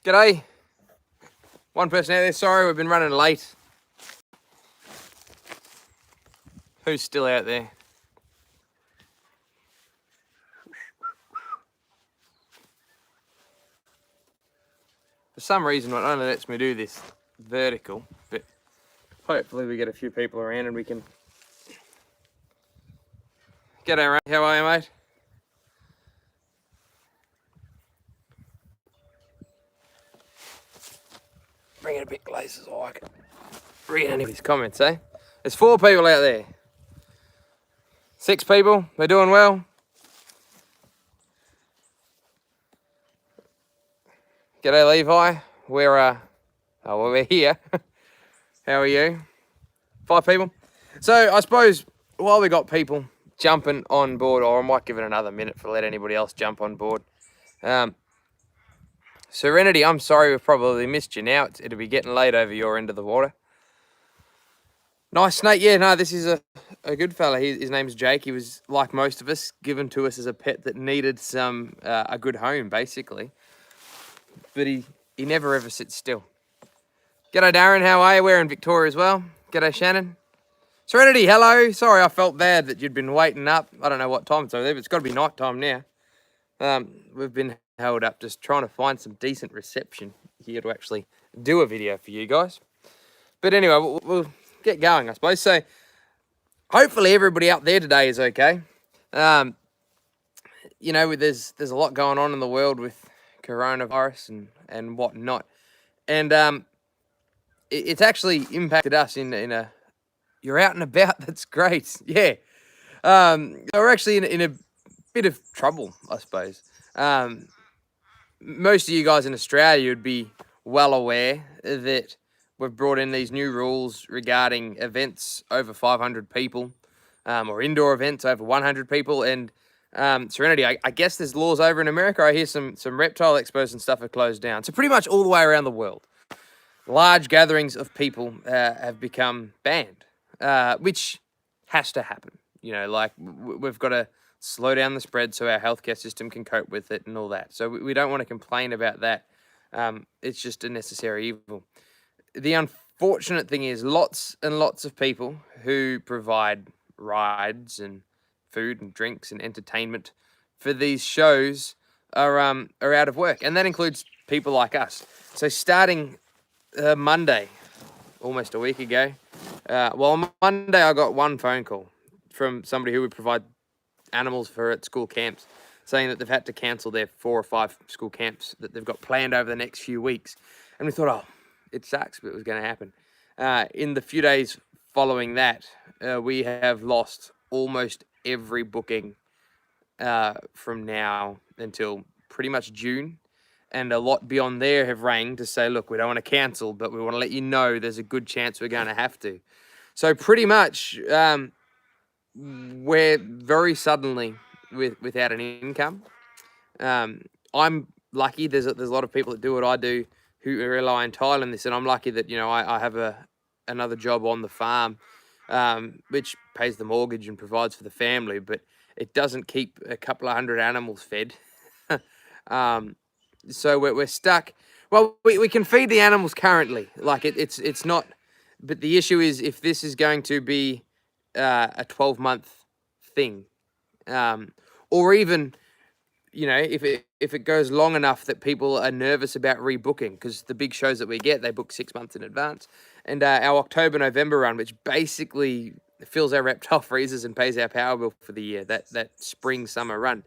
G'day. One person out there, sorry we've been running late. Who's still out there? For some reason, it only lets me do this vertical, but hopefully we get a few people around and we can... G'day, Ray. How are you, mate? Bring it a bit closer so I can read any of his comments, eh? There's 4 people out there. 6 people. They're doing well. G'day, Levi. We're here. How are you? 5 people. So I suppose while we got people jumping on board, or I might give it another minute to let anybody else jump on board. Serenity, I'm sorry we've probably missed you now. It'll be getting late over your end of the water. Nice snake. Yeah, no, this is a good fella. His name's Jake. He was, like most of us, given to us as a pet that needed a good home, basically. But he never ever sits still. G'day, Darren. How are you? We're in Victoria as well. G'day, Shannon. Serenity, hello. Sorry, I felt bad that you'd been waiting up. I don't know what time it's over there, but it's got to be night time now. We've been held up just trying to find some decent reception here to actually do a video for you guys. But anyway, we'll get going, I suppose. So hopefully everybody out there today is okay. You know, there's a lot going on in the world with coronavirus and whatnot. And it's actually impacted us in a... You're out and about, that's great. Yeah. We're actually in a bit of trouble, I suppose. Most of you guys in Australia would be well aware that we've brought in these new rules regarding events over 500 people, or indoor events over 100 people. And Serenity, I guess there's laws over in America. I hear some reptile expos and stuff are closed down. So pretty much all the way around the world, large gatherings of people have become banned, which has to happen. You know, like we've got to slow down the spread so our healthcare system can cope with it and all that. So we don't want to complain about that. It's just a necessary evil. The unfortunate thing is lots and lots of people who provide rides and food and drinks and entertainment for these shows are out of work. And that includes people like us. So starting Monday, almost a week ago, on Monday I got one phone call from somebody who would provide animals for at school camps, saying that they've had to cancel their 4 or 5 school camps that they've got planned over the next few weeks. And we thought, oh, it sucks, but it was going to happen. In the few days following that, we have lost almost every booking from now until pretty much June. And a lot beyond there have rang to say, look, we don't want to cancel, but we want to let you know there's a good chance we're going to have to. So pretty much... we're very suddenly without an income. I'm lucky. There's a lot of people that do what I do who rely entirely on this, and I'm lucky that I have another job on the farm, which pays the mortgage and provides for the family, but it doesn't keep a couple of 100 animals fed. So we're stuck. Well, we can feed the animals currently. Like it's not, but the issue is if this is going to be a 12-month thing, or even, if it goes long enough that people are nervous about rebooking, because the big shows that we get, they book 6 months in advance, and our October-November run, which basically fills our reptile freezers and pays our power bill for the year, that spring-summer run,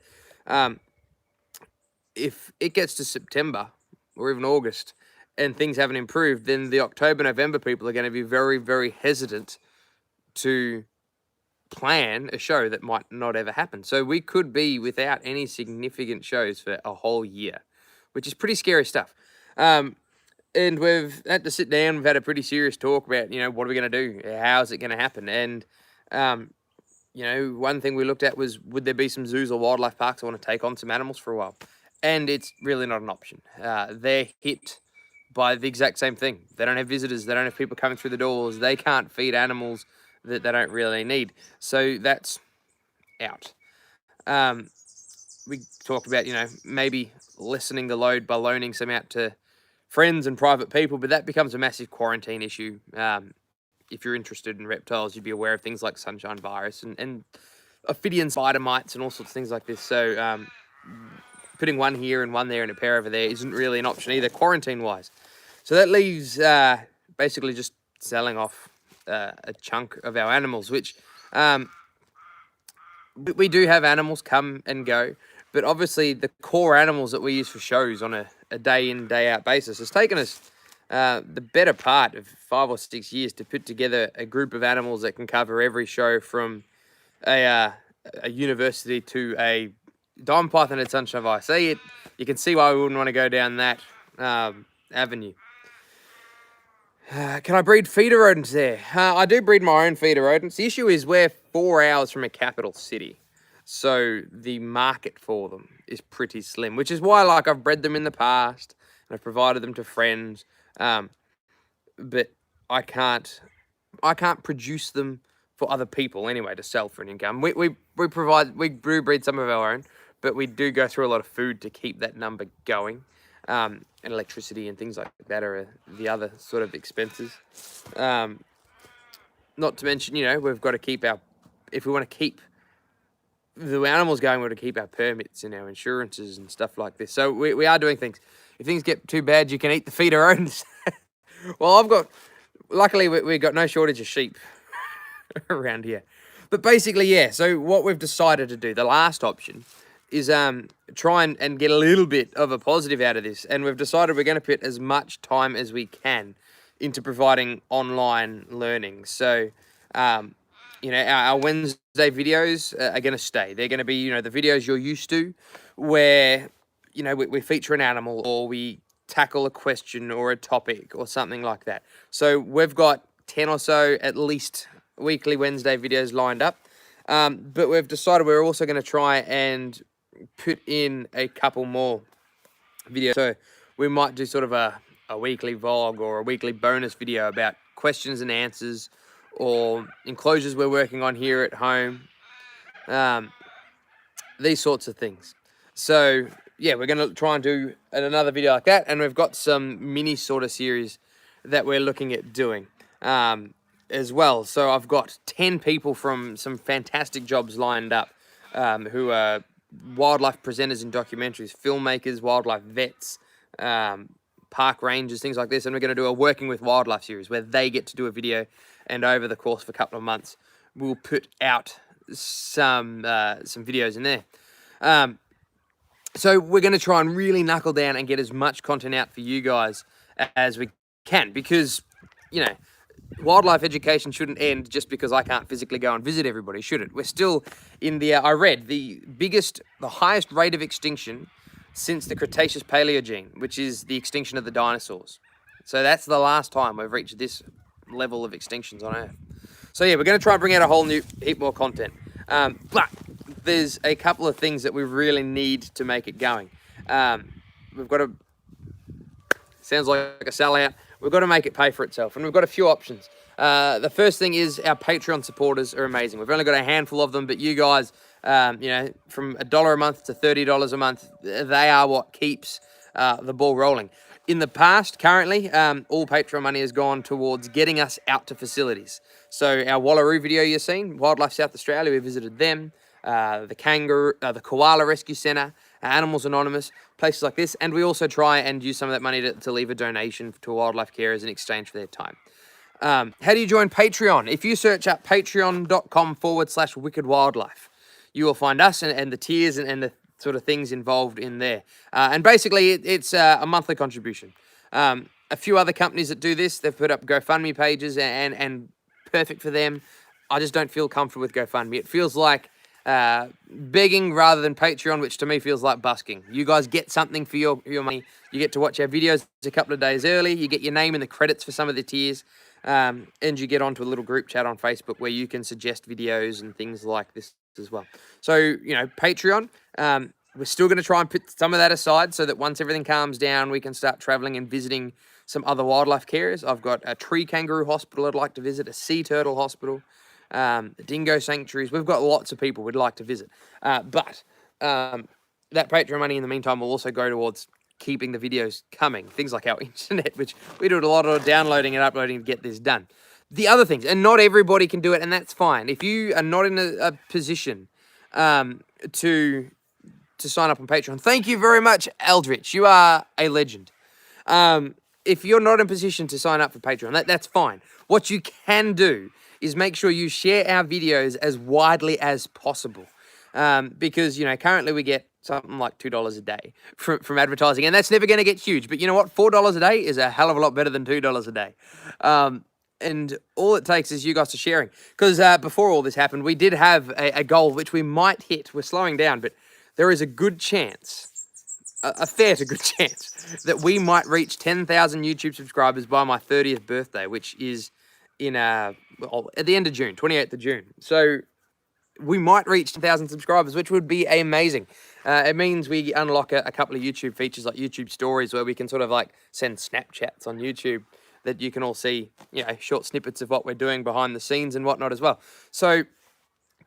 if it gets to September or even August and things haven't improved, then the October-November people are going to be very, very hesitant to plan a show that might not ever happen. So we could be without any significant shows for a whole year, which is pretty scary stuff. And we've had to sit down. We've had a pretty serious talk about, what are we going to do? How is it going to happen? And, one thing we looked at was, would there be some zoos or wildlife parks that want to take on some animals for a while? And it's really not an option. They're hit by the exact same thing. They don't have visitors. They don't have people coming through the doors. They can't feed animals that they don't really need. So that's out. We talked about, maybe lessening the load by loaning some out to friends and private people, but that becomes a massive quarantine issue. If you're interested in reptiles, you'd be aware of things like sunshine virus and ophidian spider mites and all sorts of things like this. So putting one here and one there and a pair over there isn't really an option either, quarantine-wise. So that leaves basically just selling off a chunk of our animals, which we do have animals come and go, but obviously the core animals that we use for shows on a day in, day out basis has taken us the better part of 5 or 6 years to put together a group of animals that can cover every show from a university to a diamond python at Sunshine Vice. See it, you can see why we wouldn't want to go down that avenue. Can I breed feeder rodents there? I do breed my own feeder rodents. The issue is we're 4 hours from a capital city, so the market for them is pretty slim, which is why, like, I've bred them in the past and I've provided them to friends, but I can't produce them for other people anyway to sell for an income. We breed some of our own, but we do go through a lot of food to keep that number going. And electricity and things like that are the other sort of expenses. Not to mention, we've got to keep if we want to keep the animals going, we've got to keep our permits and our insurances and stuff like this. So we are doing things. If things get too bad, you can eat the feeder rodents. Well, luckily we got no shortage of sheep around here. But basically, yeah, so what we've decided to do, the last option, is try and get a little bit of a positive out of this. And we've decided we're going to put as much time as we can into providing online learning. So, our Wednesday videos are going to stay. They're going to be, the videos you're used to where, we feature an animal or we tackle a question or a topic or something like that. So we've got 10 or so, at least, weekly Wednesday videos lined up. But we've decided we're also going to try and put in a couple more videos. So we might do sort of a weekly vlog or a weekly bonus video about questions and answers or enclosures we're working on here at home. These sorts of things. So yeah, we're going to try and do another video like that. And we've got some mini sort of series that we're looking at doing as well. So I've got 10 people from some fantastic jobs lined up who are wildlife presenters in documentaries, filmmakers, wildlife vets, park rangers, things like this. And we're going to do a Working with Wildlife series where they get to do a video, and over the course of a couple of months, we'll put out some videos in there. So we're going to try and really knuckle down and get as much content out for you guys as we can, because, wildlife education shouldn't end just because I can't physically go and visit everybody, should it? We're still in I read the highest rate of extinction since the Cretaceous Paleogene, which is the extinction of the dinosaurs. So that's the last time we've reached this level of extinctions on Earth. So yeah, we're going to try and bring out a whole new heap more content. But there's a couple of things that we really need to make it going. We've got to, sounds like a sellout, we've got to make it pay for itself. And we've got a few options. The first thing is our Patreon supporters are amazing. We've only got a handful of them, but you guys, from $1 a month to $30 a month, they are what keeps the ball rolling. In the past, currently, all Patreon money has gone towards getting us out to facilities. So our Wallaroo video you've seen, Wildlife South Australia, we visited them, the Koala Rescue Centre, Animals Anonymous, places like this. And we also try and use some of that money to leave a donation to wildlife carers in exchange for their time. How do you join Patreon? If you search up patreon.com/wickedwildlife, you will find us and the tiers and the sort of things involved in there. And basically, it's a monthly contribution. A few other companies that do this, they've put up GoFundMe pages and perfect for them. I just don't feel comfortable with GoFundMe. It feels like begging rather than Patreon, which to me feels like busking. You guys get something for your money. You get to watch our videos a couple of days early. You get your name in the credits for some of the tiers. And you get onto a little group chat on Facebook where you can suggest videos and things like this as well. So, Patreon, we're still going to try and put some of that aside so that once everything calms down, we can start traveling and visiting some other wildlife carers. I've got a tree kangaroo hospital I'd like to visit, a sea turtle hospital, dingo sanctuaries. We've got lots of people we'd like to visit. But that Patreon money in the meantime will also go towards keeping the videos coming. Things like our internet, which we do a lot of downloading and uploading to get this done. The other things, and not everybody can do it, and that's fine. If you are not in a position to sign up on Patreon, thank you very much, Eldritch. You are a legend. If you're not in a position to sign up for Patreon, that's fine. What you can do is make sure you share our videos as widely as possible. Because, currently we get something like $2 a day from advertising, and that's never going to get huge. But you know what? $4 a day is a hell of a lot better than $2 a day. And all it takes is you guys to sharing. Because before all this happened, we did have a goal which we might hit. We're slowing down, but there is a good chance, a fair to good chance, that we might reach 10,000 YouTube subscribers by my 30th birthday, which is at the end of June, 28th of June. So we might reach 10,000 subscribers, which would be amazing. It means we unlock a couple of YouTube features like YouTube Stories, where we can sort of like send Snapchats on YouTube that you can all see, short snippets of what we're doing behind the scenes and whatnot as well. So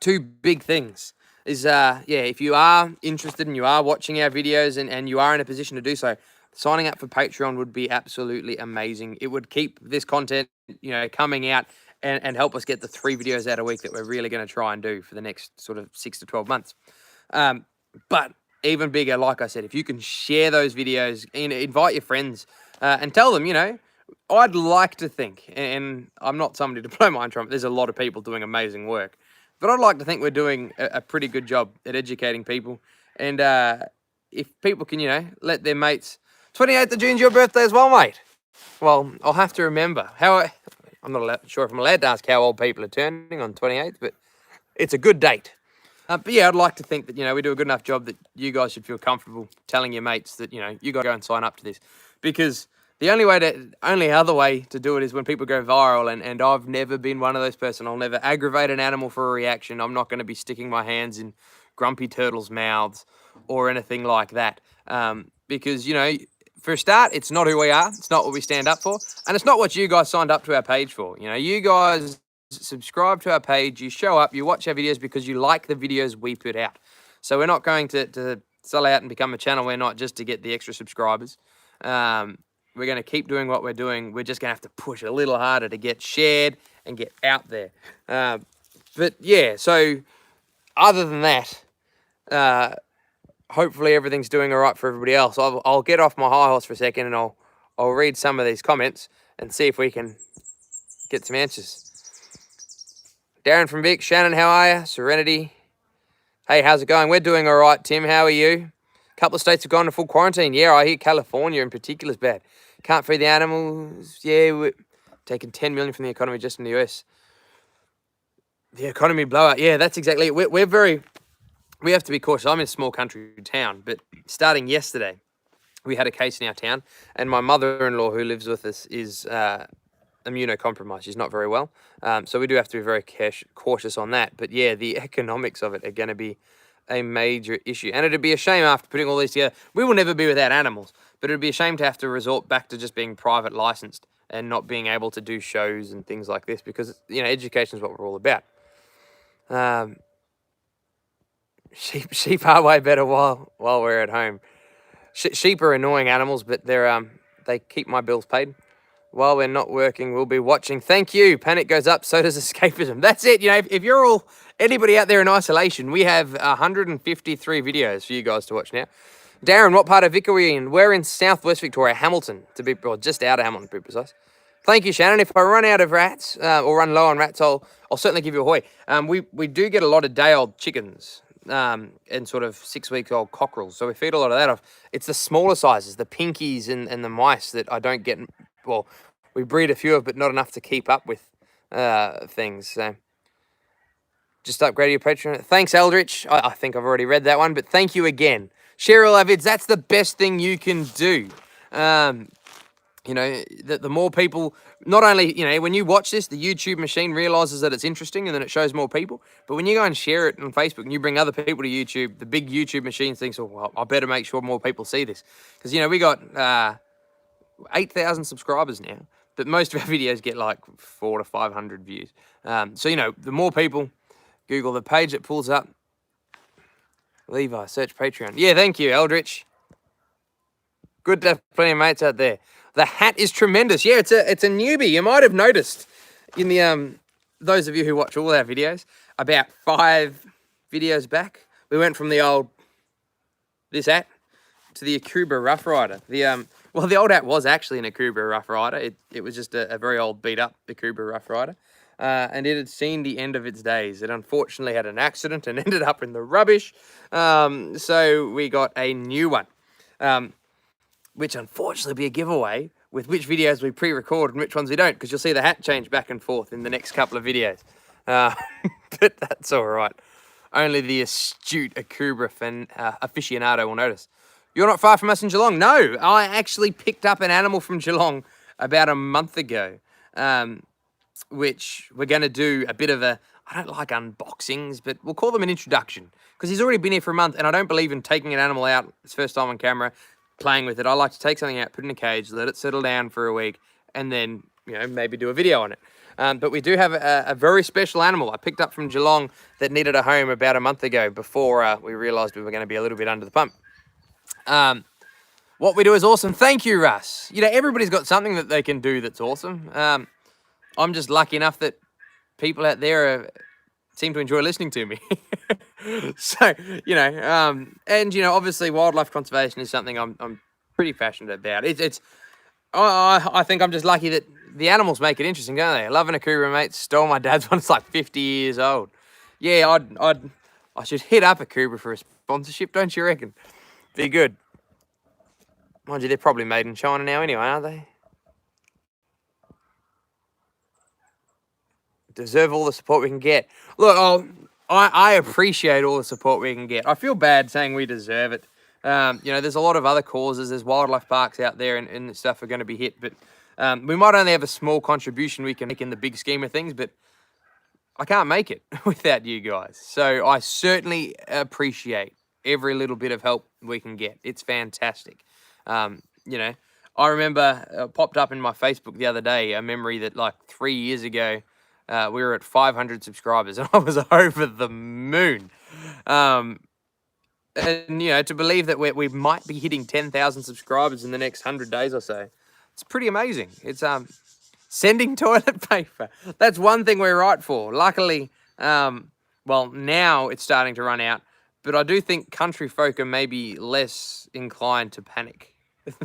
2 big things is, if you are interested and you are watching our videos and you are in a position to do so, signing up for Patreon would be absolutely amazing. It would keep this content, coming out and help us get the 3 videos out a week that we're really going to try and do for the next sort of 6 to 12 months. But even bigger, like I said, if you can share those videos, invite your friends and tell them, I'd like to think, and I'm not somebody to blow my own trumpet, there's a lot of people doing amazing work, but I'd like to think we're doing a pretty good job at educating people. And if people can, let their mates... 28th of June's your birthday as well, mate. Well, I'll have to remember. I'm not sure if I'm allowed to ask how old people are turning on 28th, but it's a good date. But yeah, I'd like to think that, we do a good enough job that you guys should feel comfortable telling your mates that, you got to go and sign up to this. Because the only other way to do it is when people go viral, and I've never been one of those person. I'll never aggravate an animal for a reaction. I'm not going to be sticking my hands in grumpy turtles' mouths or anything like that. Because, for a start, it's not who we are. It's not what we stand up for. And it's not what you guys signed up to our page for. You guys subscribe to our page, you show up, you watch our videos because you like the videos we put out. So we're not going to sell out and become a channel. We're not just to get the extra subscribers. We're going to keep doing what we're doing. We're just going to have to push a little harder to get shared and get out there. But yeah, so other than that, hopefully everything's doing all right for everybody else. I'll get off my high horse for a second, and I'll read some of these comments and see if we can get some answers. Darren from Vic, Shannon, how are you? Serenity, hey, how's it going? We're doing all right, Tim. How are you? A couple of states have gone to full quarantine. Yeah, I hear California in particular is bad. Can't feed the animals. Yeah, we're taking $10 million from the economy just in the US. The economy blowout. Yeah, that's exactly it. We have to be cautious. I'm in a small country town, but starting yesterday, we had a case in our town, and my mother-in-law who lives with us is immunocompromised. She's not very well. So we do have to be very cautious on that. But yeah, the economics of it are going to be a major issue. And it'd be a shame after putting all these together. We will never be without animals, but it'd be a shame to have to resort back to just being private licensed and not being able to do shows and things like this, because, education is what we're all about. Sheep are way better while we're at home. Sheep are annoying animals, but they keep my bills paid. While we're not working, we'll be watching. Thank you. Panic goes up, so does escapism. That's it. If you're anybody out there in isolation, we have 153 videos for you guys to watch now. Darren, what part of Vic are we in? We're in southwest Victoria, Hamilton, just out of Hamilton, to be precise. Thank you, Shannon. If I run out of rats or run low on rats, I'll certainly give you a hoy. We do get a lot of day-old chickens and sort of 6-week-old cockerels, so we feed a lot of that off. It's the smaller sizes, the pinkies and the mice that I don't get. Well, we breed a few of, but not enough to keep up with things. So just upgrade your Patreon. Thanks, Eldritch. I think I've already read that one, but thank you again. Share all our vids. That's the best thing you can do. The more people, not only, when you watch this, the YouTube machine realizes that it's interesting and then it shows more people. But when you go and share it on Facebook and you bring other people to YouTube, the big YouTube machine thinks, oh, well, I better make sure more people see this. Because, we got 8,000 subscribers now, but most of our videos get like 400 to 500 views. So, the more people, Google the page that pulls up. Levi, search Patreon. Yeah, thank you, Eldritch. Good to have plenty of mates out there. The hat is tremendous. Yeah, it's a newbie. You might have noticed in the those of you who watch all our videos, about 5 videos back, we went from the old this hat to the Akubra Rough Rider. Well, the old hat was actually an Akubra Rough Rider. It was just a very old beat up Akubra Rough Rider. And it had seen the end of its days. It unfortunately had an accident and ended up in the rubbish. So we got a new one, which unfortunately will be a giveaway with which videos we pre-record and which ones we don't, because you'll see the hat change back and forth in the next couple of videos. But that's all right. Only the astute Akubra aficionado will notice. You're not far from us in Geelong. No, I actually picked up an animal from Geelong about a month ago, which we're going to do a bit of a, I don't like unboxings, but we'll call them an introduction, because he's already been here for a month, and I don't believe in taking an animal out, it's first time on camera, playing with it. I like to take something out, put it in a cage, let it settle down for a week, and then, maybe do a video on it. But we do have a very special animal I picked up from Geelong that needed a home about a month ago before we realised we were going to be a little bit under the pump. What we do is awesome. Thank you, Russ. Everybody's got something that they can do that's awesome. I'm just lucky enough that people out there seem to enjoy listening to me. So, obviously wildlife conservation is something I'm pretty passionate about. I think I'm just lucky that the animals make it interesting, don't they? I love an Akubra, mate. Stole my dad's one. It's like 50 years old. Yeah, I should hit up Akubra for a sponsorship, don't you reckon? Be good. Mind you, they're probably made in China now anyway, aren't they? Deserve all the support we can get. Look, I appreciate all the support we can get. I feel bad saying we deserve it. There's a lot of other causes. There's wildlife parks out there and stuff are going to be hit. But we might only have a small contribution we can make in the big scheme of things. But I can't make it without you guys. So I certainly appreciate every little bit of help we can get. It's fantastic. I remember popped up in my Facebook the other day a memory that like 3 years ago, we were at 500 subscribers and I was over the moon. And, to believe that we might be hitting 10,000 subscribers in the next 100 days or so, it's pretty amazing. It's sending toilet paper. That's one thing we're right for. Luckily, now it's starting to run out, but I do think country folk are maybe less inclined to panic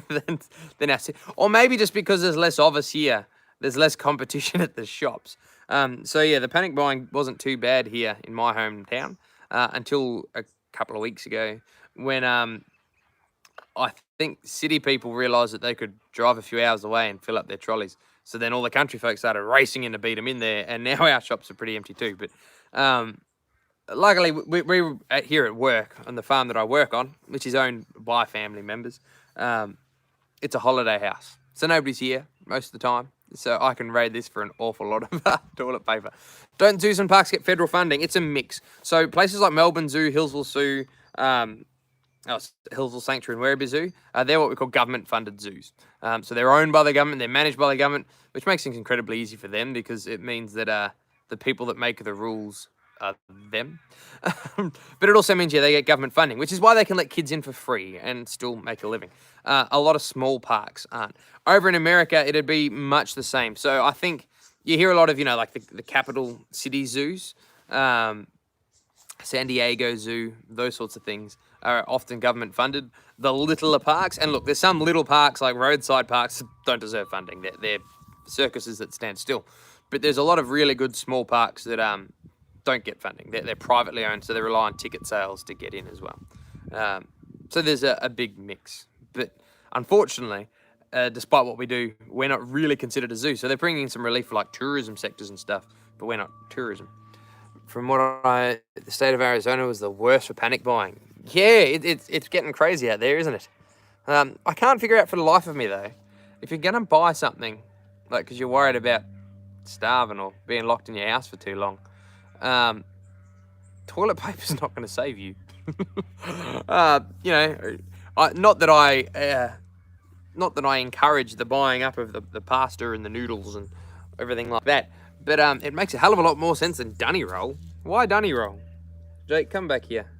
than us. Or maybe just because there's less of us here, there's less competition at the shops. The panic buying wasn't too bad here in my hometown until a couple of weeks ago when I think city people realised that they could drive a few hours away and fill up their trolleys. So then all the country folks started racing in to beat them in there, and now our shops are pretty empty too. But luckily, we here at work, on the farm that I work on, which is owned by family members, it's a holiday house. So nobody's here most of the time. So I can raid this for an awful lot of toilet paper. Don't zoos and parks get federal funding? It's a mix. So places like Melbourne Zoo, Hillsville Zoo, Hillsville Sanctuary and Werribee Zoo, they're what we call government-funded zoos. So they're owned by the government, they're managed by the government, which makes things incredibly easy for them because it means that the people that make the rules are them. But it also means, they get government funding, which is why they can let kids in for free and still make a living. A lot of small parks aren't. Over in America, it'd be much the same. So I think you hear a lot of, like the capital city zoos, San Diego Zoo, those sorts of things are often government funded. The littler parks, and look, there's some little parks like roadside parks don't deserve funding. They're circuses that stand still. But there's a lot of really good small parks that don't get funding. They're privately owned, so they rely on ticket sales to get in as well. So there's a big mix. But unfortunately, despite what we do, we're not really considered a zoo. So they're bringing some relief for like tourism sectors and stuff, but we're not tourism. From what the state of Arizona was the worst for panic buying. Yeah, it's getting crazy out there, isn't it? I can't figure out for the life of me, though, if you're going to buy something, like because you're worried about starving or being locked in your house for too long, toilet paper's not going to save you. Not that I encourage the buying up of the pasta and the noodles and everything like that, but it makes a hell of a lot more sense than dunny roll. Why dunny roll? Jake, come back here.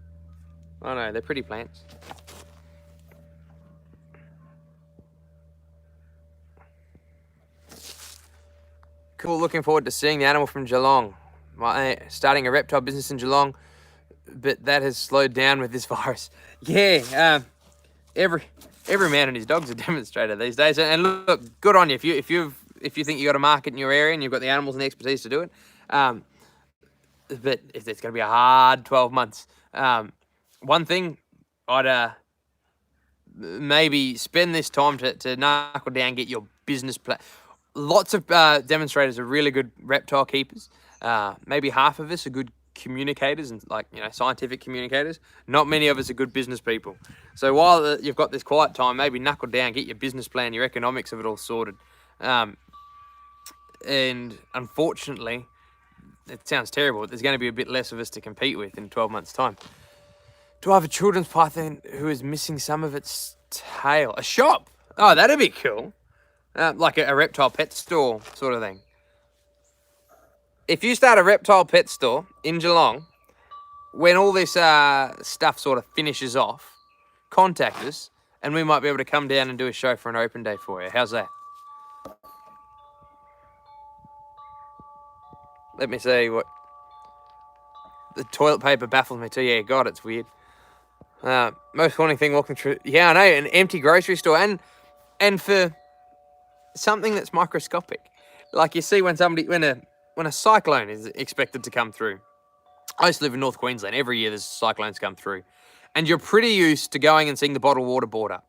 Oh no, they're pretty plants. cool. Looking forward to seeing the animal from Geelong. Starting a reptile business in Geelong, but that has slowed down with this virus. Yeah, every man and his dog's a demonstrator these days. And look, good on you if you think you got a market in your area and you've got the animals and the expertise to do it. But it's going to be a hard 12 months. One thing I'd maybe spend this time to knuckle down, get your business plan. Lots of demonstrators are really good reptile keepers. Maybe half of us are good communicators and scientific communicators. Not many of us are good business people. So while you've got this quiet time, maybe knuckle down, get your business plan, your economics of it all sorted. And unfortunately, it sounds terrible, but there's going to be a bit less of us to compete with in 12 months' time. Do I have a children's python who is missing some of its tail? A shop? Oh, that'd be cool. Like a reptile pet store sort of thing. If you start a reptile pet store in Geelong, when all this stuff sort of finishes off, contact us and we might be able to come down and do a show for an open day for you. How's that? Let me see what... The toilet paper baffles me too. Yeah, God, it's weird. Most haunting thing walking through... Yeah, I know, an empty grocery store. And for something that's microscopic. Like you see when a cyclone is expected to come through. I used to live in North Queensland. Every year there's cyclones come through. And you're pretty used to going and seeing the bottled water border.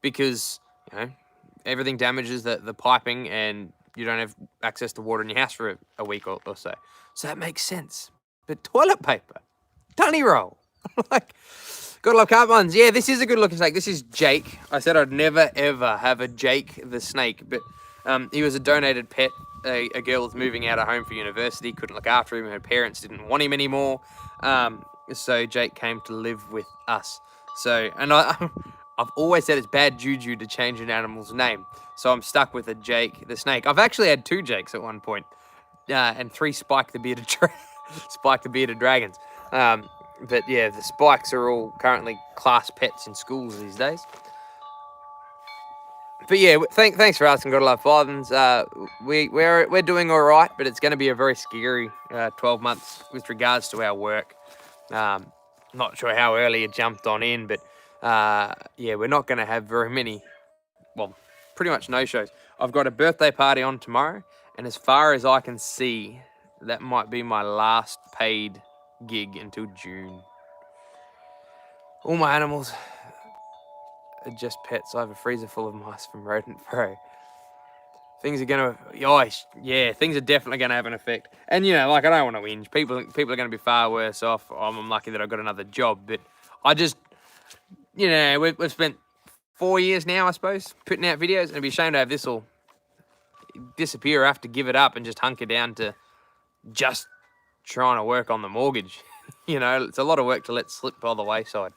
Because, everything damages the piping and you don't have access to water in your house for a week or so. So that makes sense. But toilet paper, dunny roll. Gotta love carbons. Yeah, this is a good looking snake. This is Jake. I said I'd never ever have a Jake the snake, but he was a donated pet. A girl was moving out of home for university, couldn't look after him. Her parents didn't want him anymore. So Jake came to live with us. So, and I've always said it's bad juju to change an animal's name. So I'm stuck with a Jake the snake. I've actually had 2 Jakes at one point, and 3 Spike the bearded dragons. But yeah, the Spikes are all currently class pets in schools these days. But yeah, thanks for asking. Gotta love pythons. We're doing all right, but it's going to be a very scary 12 months with regards to our work. Not sure how early you jumped on in, but yeah, we're not going to have very many. Well, pretty much no shows. I've got a birthday party on tomorrow, and as far as I can see, that might be my last paid gig until June. All my animals are just pets. I have a freezer full of mice from Rodent Pro. Things are things are definitely going to have an effect. And, I don't want to whinge. People are going to be far worse off. I'm lucky that I've got another job. But I just, we've spent 4 years now, I suppose, putting out videos. And it'd be a shame to have this all disappear. I have to give it up and just hunker down to just trying to work on the mortgage. It's a lot of work to let slip by the wayside.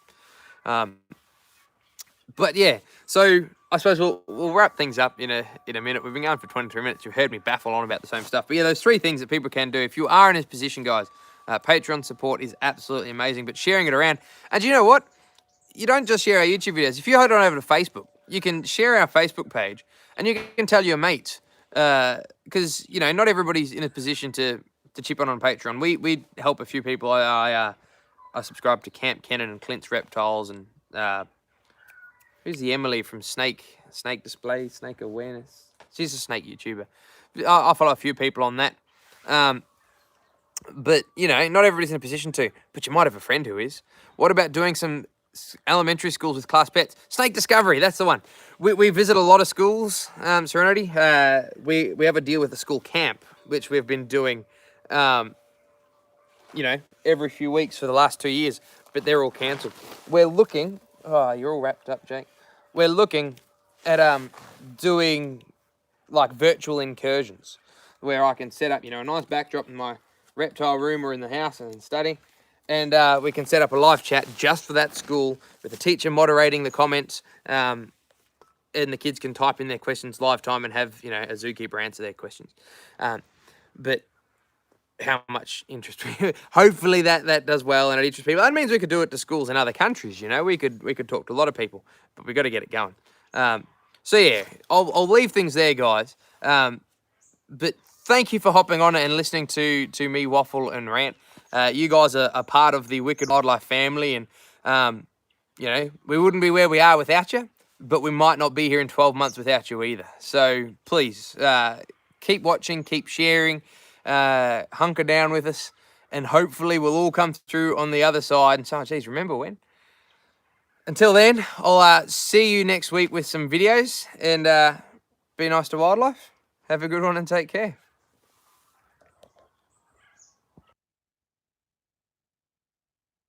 But yeah, so I suppose we'll wrap things up in a minute. We've been going for 23 minutes. You've heard me baffle on about the same stuff. But yeah, those 3 things that people can do. If you are in this position, guys, Patreon support is absolutely amazing. But sharing it around. And you know what? You don't just share our YouTube videos. If you head on over to Facebook, you can share our Facebook page and you can tell your mates. Because, not everybody's in a position to chip on Patreon. We help a few people. I subscribe to Camp Kennan and Clint's Reptiles and who's the Emily from Snake Display, Snake Awareness. She's a snake YouTuber. I follow a few people on that. But, not everybody's in a position to. But you might have a friend who is. What about doing some elementary schools with class pets? Snake Discovery, that's the one. We visit a lot of schools, Serenity. We have a deal with the school camp, which we've been doing every few weeks for the last 2 years, but they're all cancelled. We're looking... Oh, you're all wrapped up, Jake. We're looking at doing, virtual incursions where I can set up, a nice backdrop in my reptile room or in the house and study, and we can set up a live chat just for that school with the teacher moderating the comments, and the kids can type in their questions live time and have, a zookeeper answer their questions. But how much interest hopefully that does well and it interests people. That means we could do it to schools in other countries. We could talk to a lot of people, but we got to get it going. So yeah, I'll leave things there, guys. But thank you for hopping on and listening to me waffle and rant. You guys are a part of the Wicked Wildlife family, and you know, we wouldn't be where we are without you, but we might not be here in 12 months without you either. So please keep watching, keep sharing, hunker down with us, and hopefully we'll all come through on the other side. And so, geez, remember when? Until then, I'll see you next week with some videos, and be nice to wildlife. Have a good one and take care.